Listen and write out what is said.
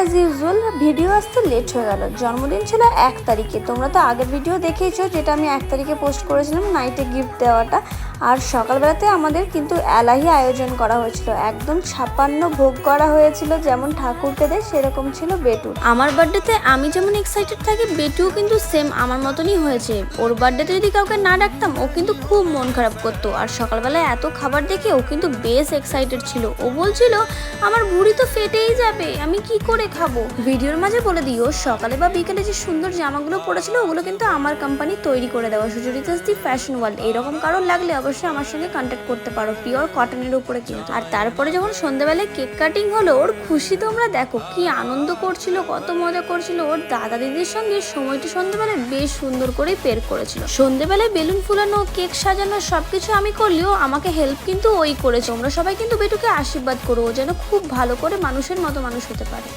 As usual video আসতে late হয়ে গেল। জন্মদিন ছিল 1 তারিখে, তোমরা তো আগের ভিডিও দেখেইছো যেটা আমি 1 তারিখে পোস্ট করেছিলাম নাইটে গিফট দেওয়াটা। আর সকালবেলাতে আমাদের কিন্তু এলাহি আয়োজন করা হয়েছিল, একদম 56 ভোগ করা হয়েছিল, যেমন ঠাকুরকে দেয় সেরকম ছিল বেটুর। আমার বার্থডেতে আমি যেমন এক্সাইটেড থাকি, বেটুও কিন্তু সেম আমার মতনই হয়েছে। ওর বার্থডেতে যদি কাউকে না ডাকতাম ও কিন্তু খুব মন খারাপ করতো, আর সকালবেলায় এত খাবার দেখে ও কিন্তু বেশ এক্সাইটেড ছিল। ও বলছিল আমার ভুঁড়ি তো ফেটেই যাবে, আমি কি করে খাবো। ভিডিওর মাঝে বলে দিও সকালে বা বিকেলে যে সুন্দর জামাগুলো পরেছিল ওগুলো কিন্তু আমার কোম্পানি তৈরি করে দেওয়া, সুচরিতা দি ফ্যাশন ওয়ার্ল্ড। এরকম কারণ লাগলে অবশ্যই আমার সঙ্গে কন্ট্যাক্ট করতে পারো, পিওর কটনের উপরে কিন্তু। আর তারপরে যখন সন্ধ্যাবেলায় কেক কাটিং হলো, ওর খুশি তোমরা দেখো, কি আনন্দ করছিল, কত মজা করছিল। ওর দাদা দিদির সঙ্গে সময়টা সন্ধ্যাবেলায় বেশ সুন্দর করেই পের করেছিল। সন্ধ্যাবেলায় বেলুন ফুলানো, কেক সাজানো সবকিছু আমি করলেও আমাকে হেল্প কিন্তু ওই করেছে। তোমরা সবাই কিন্তু বেটুকে আশীর্বাদ করো, ও যেন খুব ভালো করে মানুষের মতো মানুষ হতে পারে।